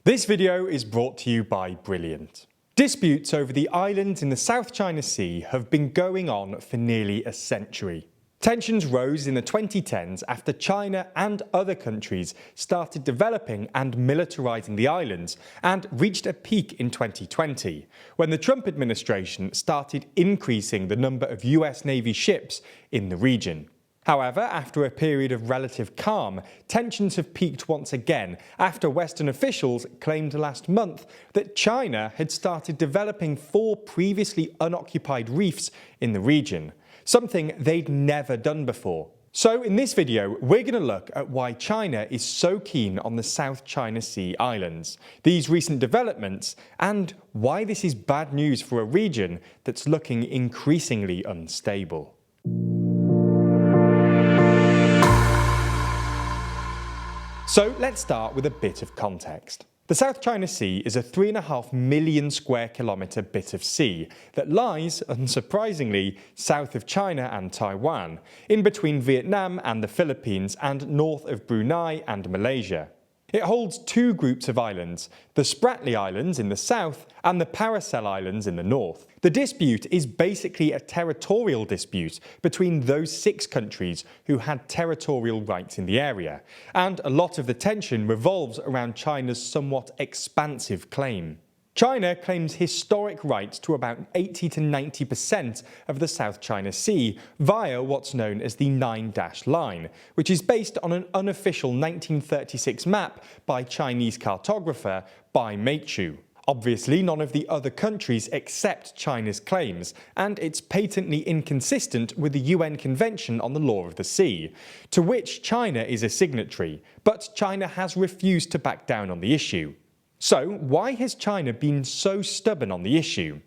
This video is brought to you by Brilliant. Disputes over the islands in the South China Sea have been going on for nearly a century. Tensions rose in the 2010s after China and other countries started developing and militarizing the islands, and reached a peak in 2020, when the Trump administration started increasing the number of US Navy ships in the region. However, after a period of relative calm, tensions have peaked once again after Western officials claimed last month that China had started developing 4 previously unoccupied reefs in the region, something they'd never done before. So in this video, we're going to look at why China is so keen on the South China Sea islands, these recent developments, and why this is bad news for a region that's looking increasingly unstable. So let's start with a bit of context. The South China Sea is a 3.5 million square kilometre bit of sea that lies, unsurprisingly, south of China and Taiwan, in between Vietnam and the Philippines, and north of Brunei and Malaysia. It holds 2 groups of islands, the Spratly Islands in the south and the Paracel Islands in the north. The dispute is basically a territorial dispute between those 6 countries who had territorial rights in the area, and a lot of the tension revolves around China's somewhat expansive claim. China claims historic rights to about 80 to 90% of the South China Sea via what's known as the 9-dash line, which is based on an unofficial 1936 map by Chinese cartographer Bai Meichu. Obviously, none of the other countries accept China's claims, and it's patently inconsistent with the UN Convention on the Law of the Sea, to which China is a signatory, but China has refused to back down on the issue. So, why has China been so stubborn on the issue?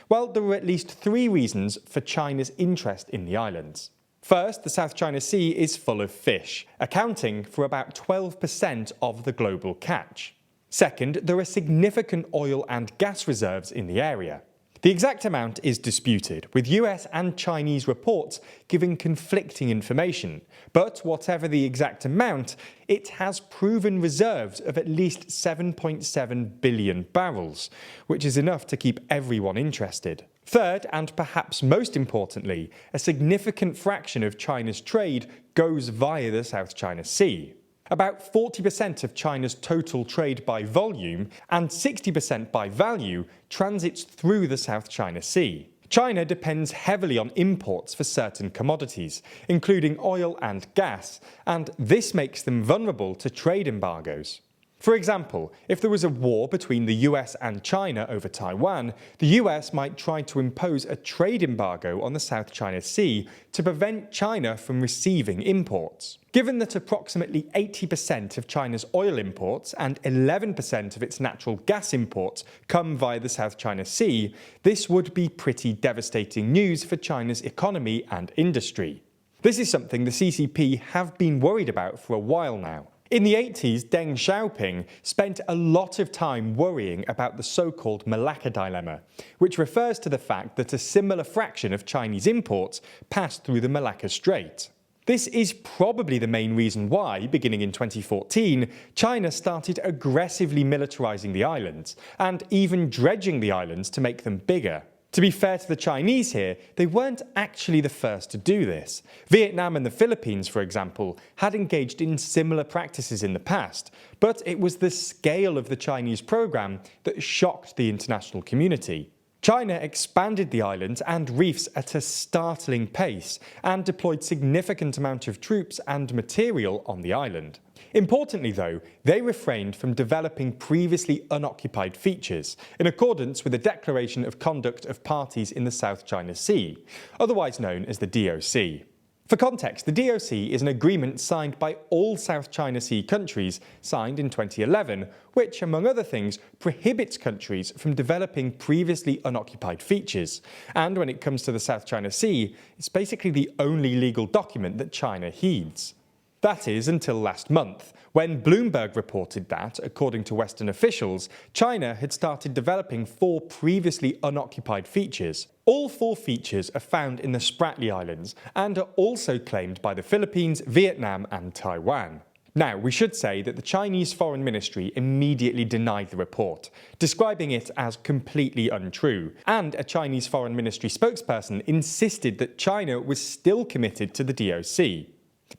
Well, there are at least 3 reasons for China's interest in the islands. First, the South China Sea is full of fish, accounting for about 12% of the global catch. Second, there are significant oil and gas reserves in the area. The exact amount is disputed, with US and Chinese reports giving conflicting information, but whatever the exact amount, it has proven reserves of at least 7.7 billion barrels, which is enough to keep everyone interested. Third, and perhaps most importantly, a significant fraction of China's trade goes via the South China Sea. About 40% of China's total trade by volume and 60% by value transits through the South China Sea. China depends heavily on imports for certain commodities, including oil and gas, and this makes them vulnerable to trade embargoes. For example, if there was a war between the US and China over Taiwan, the US might try to impose a trade embargo on the South China Sea to prevent China from receiving imports. Given that approximately 80% of China's oil imports and 11% of its natural gas imports come via the South China Sea, this would be pretty devastating news for China's economy and industry. This is something the CCP have been worried about for a while now. In the 80s, Deng Xiaoping spent a lot of time worrying about the so-called Malacca dilemma, which refers to the fact that a similar fraction of Chinese imports passed through the Malacca Strait. This is probably the main reason why, beginning in 2014, China started aggressively militarizing the islands, and even dredging the islands to make them bigger. To be fair to the Chinese here, they weren't actually the first to do this. Vietnam and the Philippines, for example, had engaged in similar practices in the past, but it was the scale of the Chinese program that shocked the international community. China expanded the islands and reefs at a startling pace and deployed significant amount of troops and material on the island. Importantly though, they refrained from developing previously unoccupied features, in accordance with the Declaration of Conduct of Parties in the South China Sea, otherwise known as the DOC. For context, the DOC is an agreement signed by all South China Sea countries, signed in 2011, which, among other things, prohibits countries from developing previously unoccupied features. And when it comes to the South China Sea, it's basically the only legal document that China heeds. That is, until last month, when Bloomberg reported that, according to Western officials, China had started developing 4 previously unoccupied features. All 4 features are found in the Spratly Islands and are also claimed by the Philippines, Vietnam and Taiwan. Now, we should say that the Chinese Foreign Ministry immediately denied the report, describing it as completely untrue, and a Chinese Foreign Ministry spokesperson insisted that China was still committed to the DOC.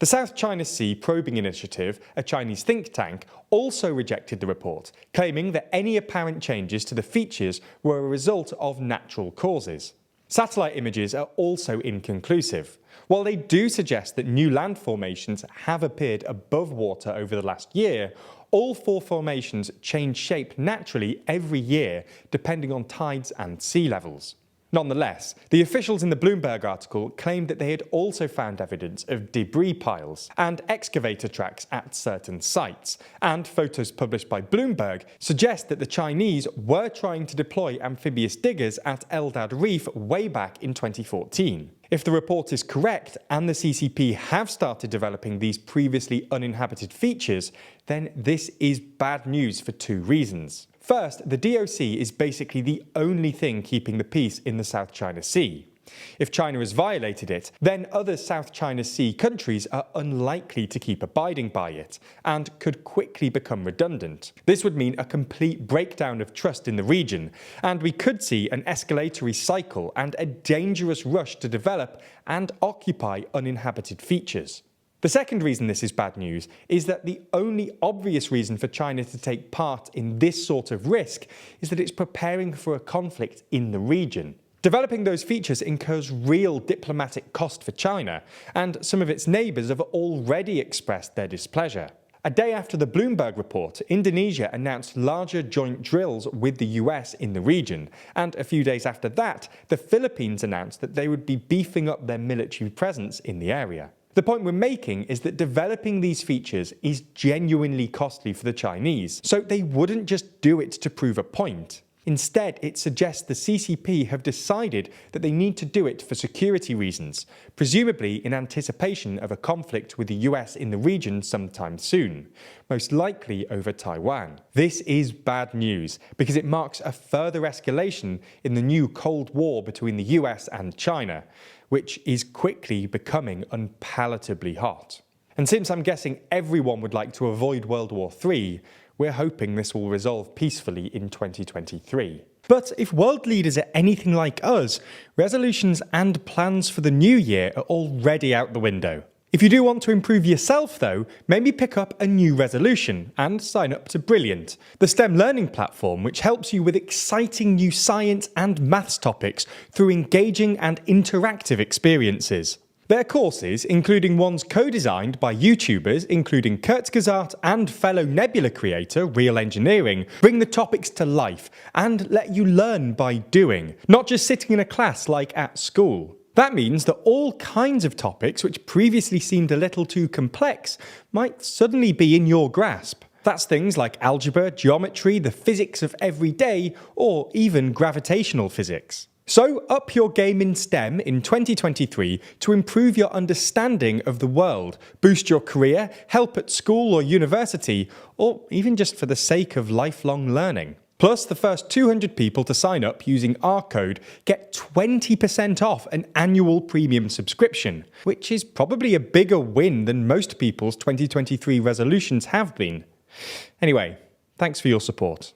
The South China Sea Probing Initiative, a Chinese think tank, also rejected the report, claiming that any apparent changes to the features were a result of natural causes. Satellite images are also inconclusive. While they do suggest that new land formations have appeared above water over the last year, all 4 formations change shape naturally every year depending on tides and sea levels. Nonetheless, the officials in the Bloomberg article claimed that they had also found evidence of debris piles and excavator tracks at certain sites, and photos published by Bloomberg suggest that the Chinese were trying to deploy amphibious diggers at Eldad Reef way back in 2014. If the report is correct and the CCP have started developing these previously uninhabited features, then this is bad news for 2 reasons. First, the DOC is basically the only thing keeping the peace in the South China Sea. If China has violated it, then other South China Sea countries are unlikely to keep abiding by it, and could quickly become redundant. This would mean a complete breakdown of trust in the region, and we could see an escalatory cycle and a dangerous rush to develop and occupy uninhabited features. The second reason this is bad news is that the only obvious reason for China to take part in this sort of risk is that it's preparing for a conflict in the region. Developing those features incurs real diplomatic cost for China, and some of its neighbours have already expressed their displeasure. A day after the Bloomberg report, Indonesia announced larger joint drills with the US in the region, and a few days after that, the Philippines announced that they would be beefing up their military presence in the area. The point we're making is that developing these features is genuinely costly for the Chinese, so they wouldn't just do it to prove a point. Instead, it suggests the CCP have decided that they need to do it for security reasons, presumably in anticipation of a conflict with the US in the region sometime soon, most likely over Taiwan. This is bad news because it marks a further escalation in the new Cold War between the US and China, which is quickly becoming unpalatably hot. And since I'm guessing everyone would like to avoid World War III, we're hoping this will resolve peacefully in 2023. But if world leaders are anything like us, resolutions and plans for the new year are already out the window. If you do want to improve yourself though, maybe pick up a new resolution and sign up to Brilliant, the STEM learning platform which helps you with exciting new science and maths topics through engaging and interactive experiences. Their courses, including ones co-designed by YouTubers including Kurzgesagt and fellow Nebula creator Real Engineering, bring the topics to life and let you learn by doing, not just sitting in a class like at school. That means that all kinds of topics which previously seemed a little too complex might suddenly be in your grasp. That's things like algebra, geometry, the physics of every day, or even gravitational physics. So up your game in STEM in 2023 to improve your understanding of the world, boost your career, help at school or university, or even just for the sake of lifelong learning. Plus, the first 200 people to sign up using our code get 20% off an annual premium subscription, which is probably a bigger win than most people's 2023 resolutions have been. Anyway, thanks for your support.